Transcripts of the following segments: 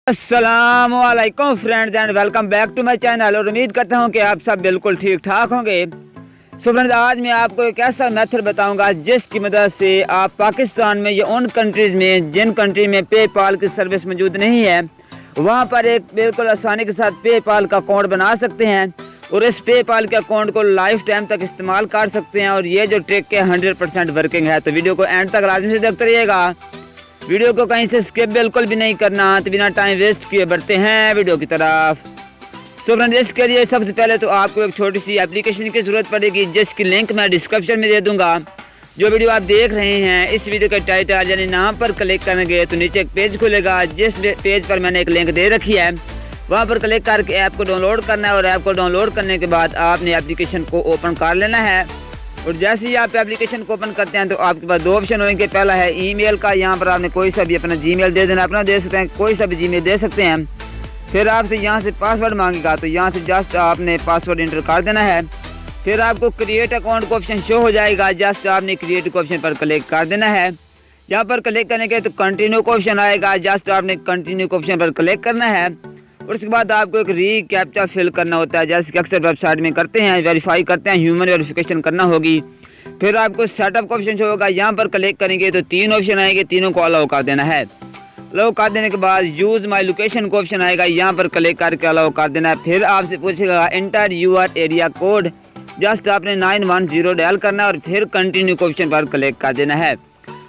अस्सलाम वालेकुम friends and welcome back to my channel. और उम्मीद करता हूं कि आप सब बिल्कुल ठीक ठाक होंगे। सो फ्रेंड्स, आज मैं आपको एक ऐसा मेथड बताऊंगा जिसकी मदद से आप पाकिस्तान में या उन कंट्रीज़ में जिन कंट्री में पेपाल की सर्विस मौजूद नहीं है वहां पर एक बिल्कुल आसानी के साथ पेपाल का अकाउंट बना सकते हैं और इस पेपाल के अकाउंट को लाइफ टाइम तक इस्तेमाल कर सकते हैं। और ये जो ट्रिक है 100% वर्किंग है। तो वीडियो को एंड तक लाजमी से देखते रहिएगा। वीडियो को कहीं से स्किप बिल्कुल भी नहीं करना। तो बिना टाइम वेस्ट किए बढ़ते हैं वीडियो की तरफ। तो फ्रेंड्स, इसके लिए सबसे पहले तो आपको एक छोटी सी एप्लीकेशन की ज़रूरत पड़ेगी जिसकी लिंक मैं डिस्क्रिप्शन में दे दूंगा। जो वीडियो आप देख रहे हैं इस वीडियो के टाइटल यानी नाम पर क्लिक करेंगे तो नीचे एक पेज खुलेगा। जिस पेज पर मैंने एक लिंक दे रखी है वहाँ पर क्लिक करके ऐप को डाउनलोड करना है। और ऐप को डाउनलोड करने के बाद आपने एप्लीकेशन को ओपन कर लेना है। और जैसे ही आप एप्लीकेशन को ओपन करते हैं तो आपके पास दो ऑप्शन होंगे। पहला है ईमेल का, यहाँ पर आपने कोई सा भी अपना जीमेल दे देना, अपना दे सकते हैं, कोई सा भी जीमेल दे सकते हैं। फिर आपसे यहाँ से पासवर्ड मांगेगा तो यहाँ से जस्ट आपने पासवर्ड इंटर कर देना है। फिर आपको क्रिएट अकाउंट का ऑप्शन शो हो जाएगा। जस्ट आपने क्रिएट के ऑप्शन पर क्लिक कर देना है। यहाँ पर क्लिक करने के तो कंटिन्यू का ऑप्शन आएगा। जस्ट आपने कंटिन्यू के ऑप्शन पर क्लिक करना है। और उसके बाद आपको एक रीकैप्चा फिल करना होता है, जैसे कि अक्सर वेबसाइट में करते हैं, वेरीफाई करते हैं, ह्यूमन वेरिफिकेशन करना होगी। फिर आपको सेटअप का ऑप्शन शो होगा। यहाँ पर क्लिक करेंगे तो तीन ऑप्शन आएंगे, तीनों को अलाउ कर देना है। अलाउ कर देने के बाद यूज़ माई लोकेशन का ऑप्शन आएगा, यहाँ पर क्लिक करके अलाउ कर देना है। फिर आपसे पूछेगा enter your area code, just आपने 910 डायल करना है और फिर कंटिन्यू के ऑप्शन पर क्लिक कर देना है।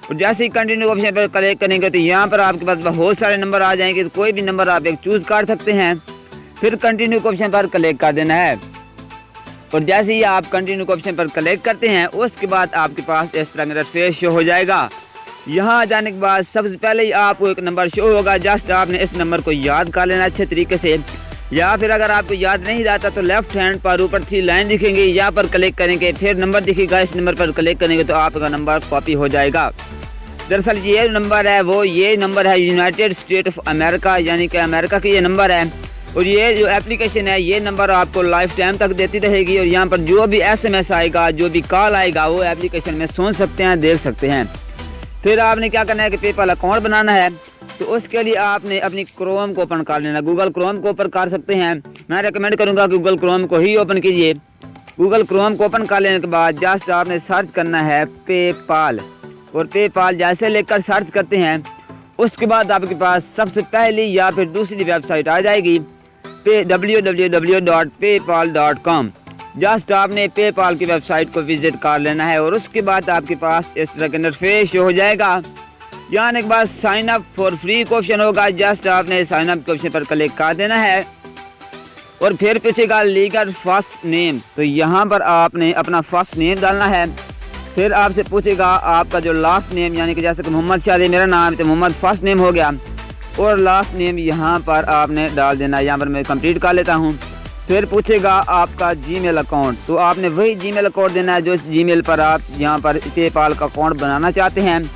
और जैसे ही कंटिन्यू ऑप्शन पर क्लिक करेंगे तो यहाँ पर आपके पास बहुत सारे नंबर आ जाएंगे। तो कोई भी नंबर आप एक चूज़ कर सकते हैं। फिर कंटिन्यू ऑप्शन पर क्लिक कर देना है। और जैसे ही आप कंटिन्यू ऑप्शन पर क्लिक करते हैं उसके बाद आपके पास इस तरह का इंटरफेस शो हो जाएगा। यहाँ जाने के बाद सबसे पहले ही आपको एक नंबर शो होगा। जस्ट आपने इस नंबर को याद कर लेना अच्छे तरीके से, या फिर अगर आपको याद नहीं रहता तो लेफ्ट हैंड पर ऊपर 3 लाइन दिखेंगी, यहाँ पर क्लिक करेंगे, फिर नंबर दिखेगा, इस नंबर पर क्लिक करेंगे तो आपका नंबर कॉपी हो जाएगा। दरअसल ये नंबर है वो ये नंबर है यूनाइटेड स्टेट ऑफ अमेरिका, यानी कि अमेरिका की ये नंबर है। और ये जो एप्लीकेशन है ये नंबर आपको लाइफ टाइम तक देती रहेगी। और यहाँ पर जो भी SMS आएगा, जो भी कॉल आएगा वो एप्लीकेशन में सुन सकते हैं, देख सकते हैं। फिर आपने क्या करना है कि पेपाल अकाउंट बनाना है। तो उसके लिए आपने अपनी क्रोम को ओपन कर लेना। गूगल क्रोम को ओपन कर सकते हैं, मैं रेकमेंड करूँगा गूगल क्रोम को ही ओपन कीजिए। गूगल क्रोम को ओपन कर लेने के बाद जस्ट आपने सर्च करना है पेपाल। और पेपाल जैसे लेकर सर्च करते हैं उसके बाद आपके पास सबसे पहली या फिर दूसरी वेबसाइट आ जाएगी www.paypal.com। जस्ट आपने पेपाल की वेबसाइट को विजिट कर लेना है। और उसके बाद आपके पास इस तरह का इंटरफेस हो जाएगा। यहाँ आने के बाद साइन अप फॉर फ्री का ऑप्शन होगा। जस्ट आपने साइन अप के ऑप्शन पर क्लिक कर देना है। और फिर पूछेगा लीगल फर्स्ट नेम, तो यहाँ पर आपने अपना फर्स्ट नेम डालना है। फिर आपसे पूछेगा आपका जो लास्ट नेम, यानी कि जैसे कि मोहम्मद शादी मेरा नाम है तो मोहम्मद फर्स्ट नेम हो गया और लास्ट नेम यहाँ पर आपने डाल देना है। यहाँ पर मैं कंप्लीट कर लेता हूँ। फिर पूछेगा आपका जीमेल अकाउंट, तो आपने वही जीमेल अकाउंट देना है जो इस जीमेल पर आप यहाँ पर पेपाल का अकाउंट बनाना चाहते हैं।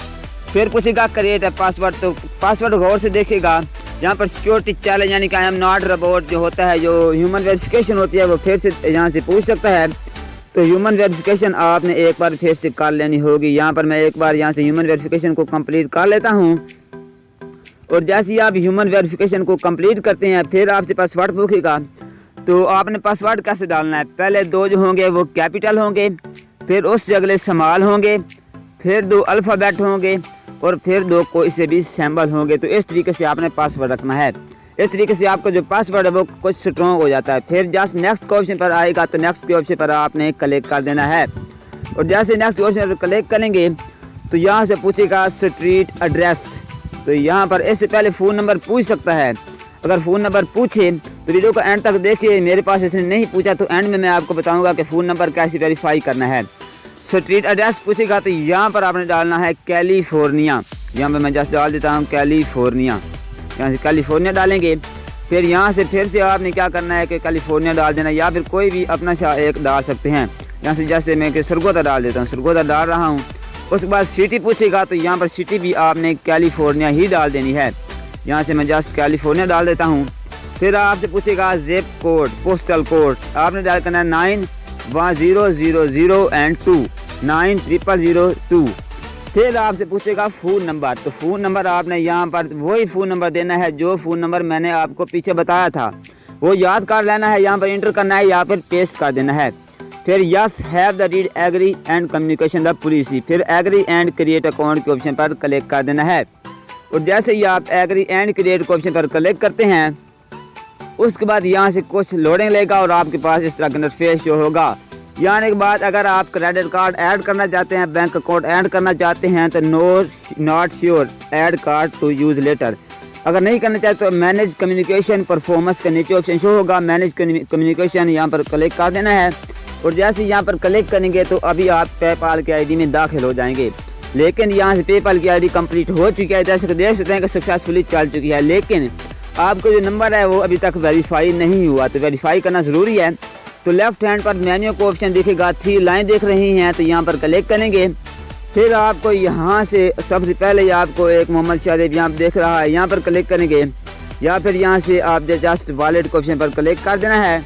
फिर पूछेगा क्रिएट पासवर्ड, तो पासवर्ड गौर से देखिएगा। यहाँ पर सिक्योरिटी चैलेंज यानी कि आई एम नॉट रोबोट जो होता है, जो ह्यूमन वेरिफिकेशन होती है वो फिर से यहाँ से पूछ सकता है। तो ह्यूमन वेरिफिकेशन आपने एक बार फिर से कर लेनी होगी। यहाँ पर मैं एक बार यहाँ से ह्यूमन वेरिफिकेशन को कंप्लीट कर लेता हूँ। और जैसे ही आप ह्यूमन वेरिफिकेशन को कंप्लीट करते हैं फिर आपसे पासवर्ड पूछेगा। तो आपने पासवर्ड कैसे डालना है, पहले 2 जो होंगे वो कैपिटल होंगे, फिर उससे अगले स्मॉल होंगे, फिर 2 अल्फ़ाबेट होंगे और फिर 2 कोई से भी सिंबल होंगे। तो इस तरीके से आपने पासवर्ड रखना है। इस तरीके से आपका जो पासवर्ड है वो कुछ स्ट्रॉन्ग हो जाता है। फिर जस्ट नेक्स्ट के ऑप्शन पर आएगा तो नेक्स्ट के ऑप्शन पर आपने क्लिक कर देना है। और जैसे नेक्स्ट ऑप्शन पर क्लिक करेंगे तो यहाँ से पूछेगा स्ट्रीट एड्रेस, तो यहाँ पर इससे पहले फ़ोन नंबर पूछ सकता है। अगर फ़ोन नंबर पूछे तो वीडियो को एंड तक देखिए। मेरे पास इसने नहीं पूछा तो एंड में मैं आपको बताऊँगा कि फ़ोन नंबर कैसे वेरीफाई करना है। स्ट्रीट एड्रेस पूछेगा तो यहाँ पर आपने डालना है कैलिफोर्निया। यहाँ पर मैं जस्ट डाल देता हूँ कैलिफोर्निया। यहाँ से कैलिफोर्निया डालेंगे। फिर यहाँ से फिर से आपने क्या करना है कि कैलिफोर्निया डाल देना, या फिर कोई भी अपना सा एक डाल सकते हैं। यहाँ से जैसे मैं कि सरगोदा डाल देता हूँ, सरगोदा डाल रहा हूँ। उसके बाद सिटी पूछेगा तो यहाँ पर सिटी भी आपने कैलिफोर्निया ही डाल देनी है। यहाँ से मैं जस्ट कैलिफोर्निया डाल देता हूँ। फिर आपसे पूछेगा जिप कोड, पोस्टल कोड, आपने डाल करना है 91000 एंड 2 90002। फिर आपसे पूछेगा फ़ोन नंबर, तो फ़ोन नंबर आपने यहाँ पर वही फ़ोन नंबर देना है जो फ़ोन नंबर मैंने आपको पीछे बताया था, वो याद कर लेना है, यहाँ पर इंटर करना है या फिर पेस्ट कर देना है। फिर yes have the read agree and communication the policy, फिर एग्री एंड क्रिएट अकाउंट के ऑप्शन पर क्लिक कर देना है। और जैसे ही आप एग्री एंड क्रिएट के ऑप्शन पर क्लिक करते हैं, उसके बाद यहाँ से कुछ लोडिंग लेगा और आपके पास इस तरह का इंटरफेस शो होगा। यानी के बाद अगर आप क्रेडिट कार्ड ऐड करना चाहते हैं, बैंक अकाउंट ऐड करना चाहते हैं तो not sure add card to use later. अगर नहीं करना चाहते तो मैनेज कम्युनिकेशन परफॉर्मेंस के नीचे ऑप्शन शो होगा, मैनेज कम्युनिकेशन यहाँ पर क्लिक कर देना है। और जैसे यहाँ पर क्लिक करेंगे तो अभी आप पेपाल के आईडी में दाखिल हो जाएंगे। लेकिन यहाँ से पेपाल की आईडी कंप्लीट हो चुकी है, जैसे देख सकते हैं कि सक्सेसफुली चल चुकी है, लेकिन आपको जो नंबर है वो अभी तक वेरीफाई नहीं हुआ, तो वेरीफाई करना ज़रूरी है। तो लेफ्ट हैंड पर मेन्यू को ऑप्शन दिखेगा, 3 लाइन देख रही हैं, तो यहाँ पर क्लिक करेंगे। फिर आपको यहाँ से सबसे पहले आपको एक मोहम्मद शादेब यहाँ देख रहा है, यहाँ पर क्लिक करेंगे या फिर यहाँ से आप जस्ट वॉलेट के ऑप्शन पर क्लिक कर देना है।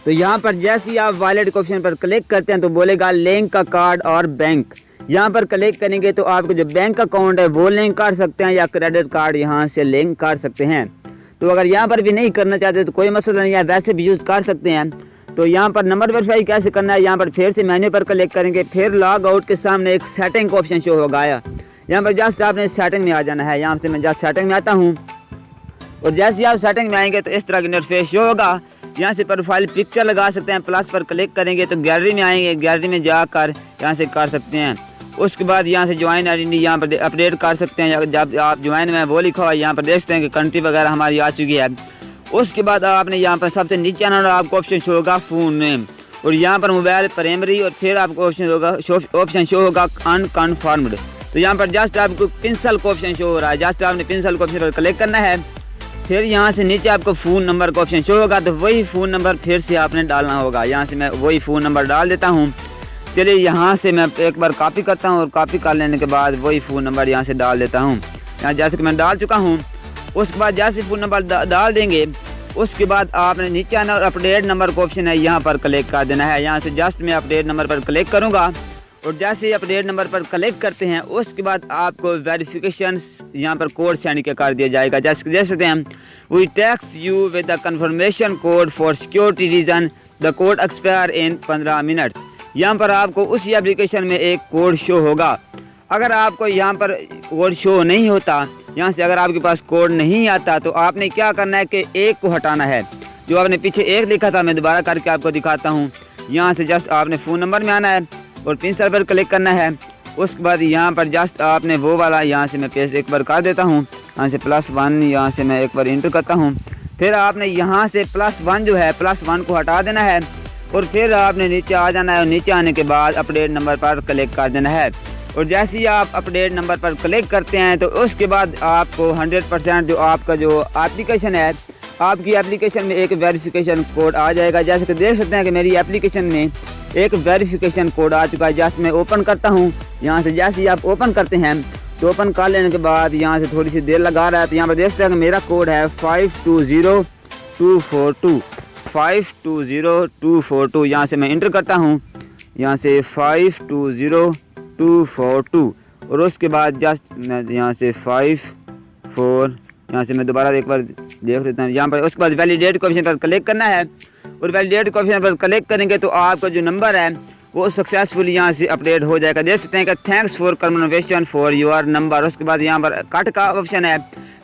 तो यहाँ पर जैसे ही आप वॉलेट के ऑप्शन पर क्लिक करते हैं तो बोलेगा लिंक का कार्ड और बैंक, यहाँ पर क्लिक करेंगे तो आपको जो बैंक अकाउंट है वो लिंक कर सकते हैं या क्रेडिट कार्ड यहाँ से लिंक कर सकते हैं। तो अगर यहाँ पर भी नहीं करना चाहते तो कोई मसला नहीं है, वैसे भी यूज़ कर सकते हैं। तो यहाँ पर नंबर वेरीफाई कैसे करना है, यहाँ पर फिर से मेन्यू पर क्लिक करेंगे, फिर लॉग आउट के सामने एक सेटिंग का ऑप्शन शो होगा, यहाँ पर जस्ट आपने सेटिंग में आ जाना है। यहाँ से मैं जस्ट सेटिंग में आता हूँ और जैसे आप सेटिंग में आएंगे तो इस तरह का इंटरफेस शो होगा। यहाँ से प्रोफाइल पिक्चर लगा सकते हैं, प्लस पर क्लिक करेंगे तो गैलरी में आएंगे, गैलरी में जाकर यहाँ से कर सकते हैं। उसके बाद यहाँ से ज्वाइन आइडेंटिटी यहाँ पर अपडेट कर सकते हैं, जब आप ज्वाइन में वो लिखा हुआ है यहाँ पर देख सकते हैं कि कंट्री वगैरह हमारी आ चुकी है। उसके बाद आपने यहाँ पर सबसे नीचे आना और आपको ऑप्शन शो होगा फ़ोन नेम, और यहाँ पर मोबाइल प्राइमरी, और फिर आपको ऑप्शन शो होगा अनकन्फर्म्ड। तो यहाँ पर जस्ट आपको पेंसिल का ऑप्शन शो हो रहा है, जस्ट आपने पेंसिल का ऑप्शन पर क्लिक करना है। फिर यहाँ से नीचे आपको फ़ोन नंबर का ऑप्शन शो होगा, तो वही फ़ोन नंबर फिर से आपने डालना होगा। यहाँ से मैं वही फ़ोन नंबर डाल देता हूँ। चलिए यहाँ से मैं एक बार कॉपी करता हूँ और कॉपी कर लेने के बाद वही फ़ोन नंबर यहाँ से डाल देता हूँ। यहाँ जैसे कि मैं डाल चुका हूँ। उसके बाद जैसे फ़ोन नंबर डाल देंगे उसके बाद आपने नीचे आना और अपडेट नंबर का ऑप्शन है, यहाँ पर क्लिक कर देना है। यहाँ से जस्ट मैं अपडेट नंबर पर क्लिक करूँगा और जैसे ही अपडेट नंबर पर क्लिक करते हैं उसके बाद आपको वेरिफिकेशन यहाँ पर कोड सेंड कर दिया जाएगा। जैसे देख सकते हैं, we text you with the confirmation code for security reason, the code expire in 15 minute. यहाँ पर आपको उसी एप्लीकेशन में एक कोड शो होगा। अगर आपको यहाँ पर कोड शो नहीं होता, यहाँ से अगर आपके पास कोड नहीं आता तो आपने क्या करना है कि एक को हटाना है। जो आपने पीछे एक लिखा था मैं दोबारा करके आपको दिखाता हूँ। यहाँ से जस्ट आपने फ़ोन नंबर में आना है और पेंसिल पर क्लिक करना है। उसके बाद यहाँ पर जस्ट आपने वो वाला यहाँ से मैं पेस्ट एक बार कर देता हूँ, यहाँ से +1 यहाँ से मैं एक बार इंटर करता हूँ। फिर आपने यहाँ से +1 जो है +1 को हटा देना है और फिर आपने नीचे आ जाना है और नीचे आने के बाद अपडेट नंबर पर क्लिक कर देना है। और जैसे ही आप अपडेट नंबर पर क्लिक करते हैं तो उसके बाद आपको 100% जो आपका जो एप्लीकेशन है, आपकी एप्लीकेशन में एक वेरिफिकेशन कोड आ जाएगा। जैसे कि देख सकते हैं कि मेरी एप्लीकेशन में एक वेरिफिकेशन कोड आ चुका है। जैसे मैं ओपन करता हूं, यहाँ से जैसे ही आप ओपन करते हैं तो ओपन कर लेने के बाद यहाँ से थोड़ी सी देर लगा रहा है, तो यहाँ पर देख सकते हैं कि मेरा कोड है 520242 520242। यहाँ से मैं इंटर करता हूँ, यहाँ से 520242 और उसके बाद जस्ट मैं यहाँ से 54 यहाँ से मैं दोबारा एक बार देख लेता हूँ। यहाँ पर उसके बाद वैलिडेट के ऑप्शन पर क्लिक करना है और वैलिडेट के ऑप्शन पर क्लिक करेंगे तो आपका जो नंबर है वो सक्सेसफुली यहाँ से अपडेट हो जाएगा। देख सकते हैं कि thanks for conformation for your number. उसके बाद यहाँ पर कट का ऑप्शन है,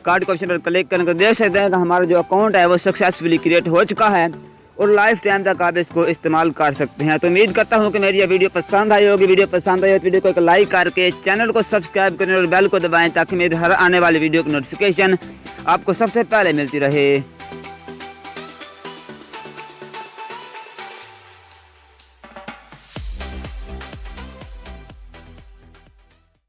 कट के ऑप्शन पर क्लिक करने को देख सकते हैं कि हमारा जो अकाउंट है वो सक्सेसफुली क्रिएट हो चुका है और लाइफ टाइम तक आप इसको इस्तेमाल कर सकते हैं। तो उम्मीद करता हूँ कि मेरी ये वीडियो पसंद आई होगी। वीडियो पसंद आई हो तो वीडियो को एक लाइक करके चैनल को सब्सक्राइब करें और बेल को दबाएं ताकि मेरी हर आने वाली वीडियो की नोटिफिकेशन आपको सबसे पहले मिलती रहे।